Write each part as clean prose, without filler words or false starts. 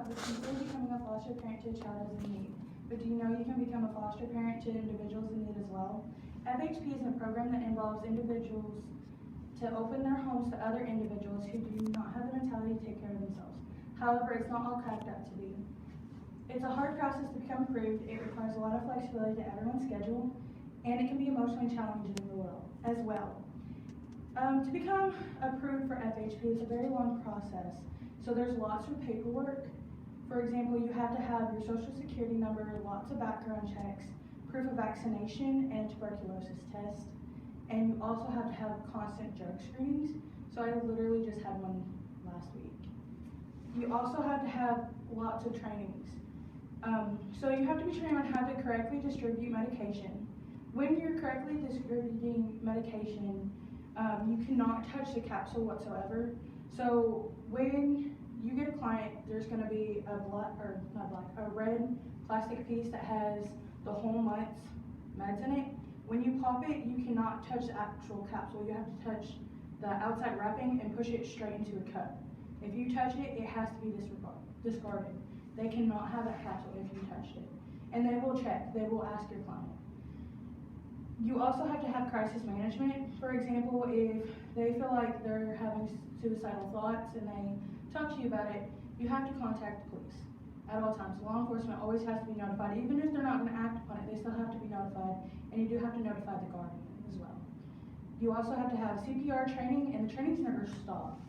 about the people becoming a foster parent to a child is in need. But do you know you can become a foster parent to individuals in need as well? FHP is a program that involves individuals to open their homes to other individuals who do not have the mentality to take care of themselves. However, it's not all cracked up to be. It's a hard process to become approved. It requires a lot of flexibility to everyone's schedule, and it can be emotionally challenging as well. To become approved for FHP is a very long process. So there's lots of paperwork. For example, you have to have your social security number, lots of background checks, proof of vaccination, and tuberculosis test. And you also have to have constant drug screenings. So I literally just had one last week. You also have to have lots of trainings. So you have to be trained on how to correctly distribute medication. When you're correctly distributing medication, you cannot touch the capsule whatsoever. So when you get a client, there's going to be a red plastic piece that has the whole month's meds in it. When you pop it, you cannot touch the actual capsule. You have to touch the outside wrapping and push it straight into a cup. If you touch it, it has to be discarded. They cannot have that capsule if you touched it. And they will check. They will ask your client. You also have to have crisis management. For example, if they feel like they're having suicidal thoughts and they talk to you about it, you have to contact the police at all times. Law enforcement always has to be notified. Even if they're not going to act upon it, they still have to be notified, and you do have to notify the guardian as well. You also have to have CPR training, and the trainings never stop.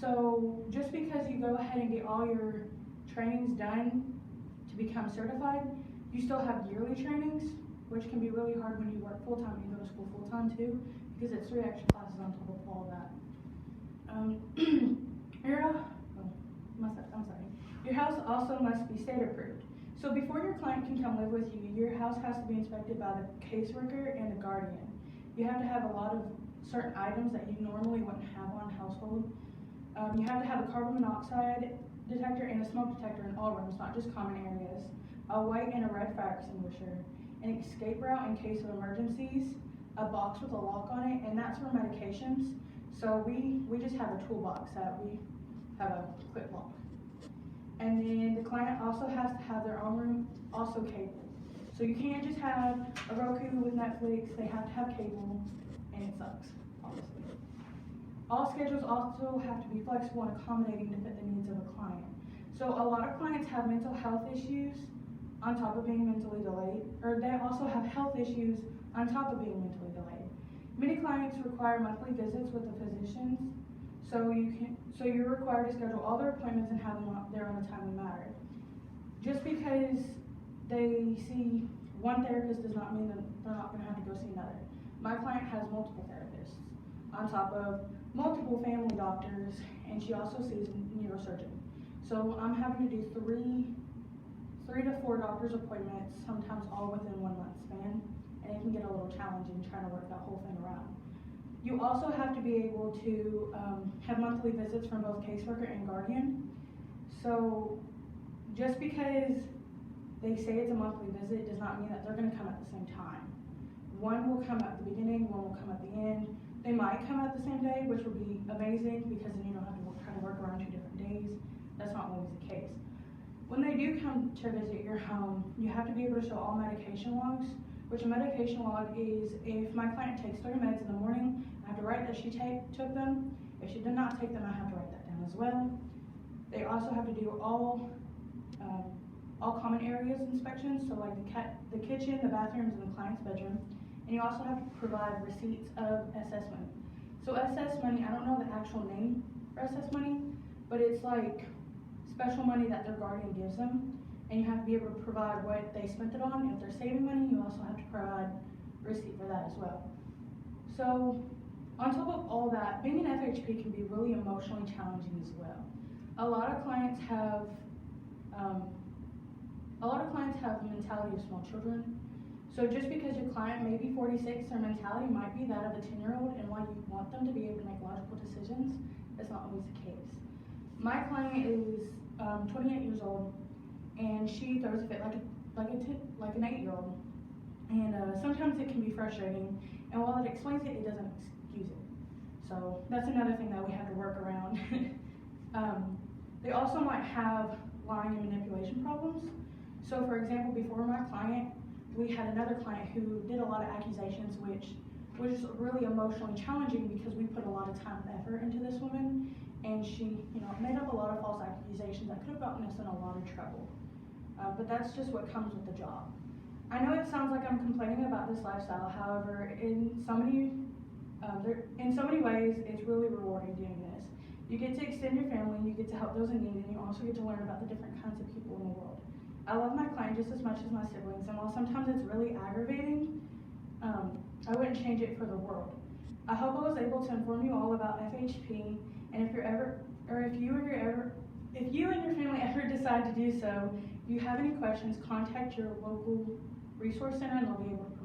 So just because you go ahead and get all your trainings done to become certified, you still have yearly trainings, which can be really hard when you work full-time and go to school full-time too, because it's 3 extra classes on top of all that. Your house also must be state approved. So before your client can come live with you, your house has to be inspected by the caseworker and the guardian. You have to have a lot of certain items that you normally wouldn't have on household. You have to have a carbon monoxide detector and a smoke detector in all rooms, not just common areas, a white and a red fire extinguisher, an escape route in case of emergencies, a box with a lock on it, and that's for medications. So we just have a toolbox that we have a quick lock. And then the client also has to have their own room, also cable. So you can't just have a Roku with Netflix, they have to have cable, and it sucks, honestly. All schedules also have to be flexible and accommodating to fit the needs of a client. So a lot of clients have mental health issues on top of being mentally delayed, or they also have health issues on top of being mentally delayed. Many clients require monthly visits with the physicians, so you're required to schedule all their appointments and have them there on a timely manner. Just because they see one therapist does not mean that they're not going to have to go see another. My client has multiple therapists on top of multiple family doctors, and she also sees a neurosurgeon. So I'm having to do three to four doctor's appointments, sometimes all within 1 month span, and it can get a little challenging trying to work that whole thing around. You also have to be able to have monthly visits from both caseworker and guardian. So just because they say it's a monthly visit does not mean that they're going to come at the same time. One will come at the beginning, one will come at the end. They might come at the same day, which would be amazing because then you don't have to try to work around 2 different days. That's not always the case. When they do come to visit your home, you have to be able to show all medication logs, which a medication log is if my client takes 30 meds in the morning, I have to write that she took them. If she did not take them, I have to write that down as well. They also have to do all common areas inspections, so like the kitchen, the bathrooms, and the client's bedroom. And you also have to provide receipts of SS money. So SS money, I don't know the actual name for SS money, but it's like special money that their guardian gives them, and you have to be able to provide what they spent it on. If they're saving money, you also have to provide receipt for that as well. So on top of all that, being an FHP can be really emotionally challenging as well. A lot of clients have the mentality of small children. So just because your client may be 46, their mentality might be that of a 10-year-old, and while you want them to be able to make logical decisions, that's not always the case. My client is 28 years old, and she throws a fit like an 8-year-old. And sometimes it can be frustrating, and while it explains it, it doesn't excuse it. So that's another thing that we have to work around. They also might have lying and manipulation problems. So for example, before my client, we had another client who did a lot of accusations, which was really emotionally challenging because we put a lot of time and effort into this woman, and she, made up a lot of false accusations that could have gotten us in a lot of trouble. But that's just what comes with the job. I know it sounds like I'm complaining about this lifestyle. However, in so many ways, it's really rewarding doing this. You get to extend your family, you get to help those in need, and you also get to learn about the different kinds of people in the world. I love my client just as much as my siblings, and while sometimes it's really aggravating, I wouldn't change it for the world. I hope I was able to inform you all about FHP, and if you and your family ever decide to do so, if you have any questions, contact your local resource center and they'll be able to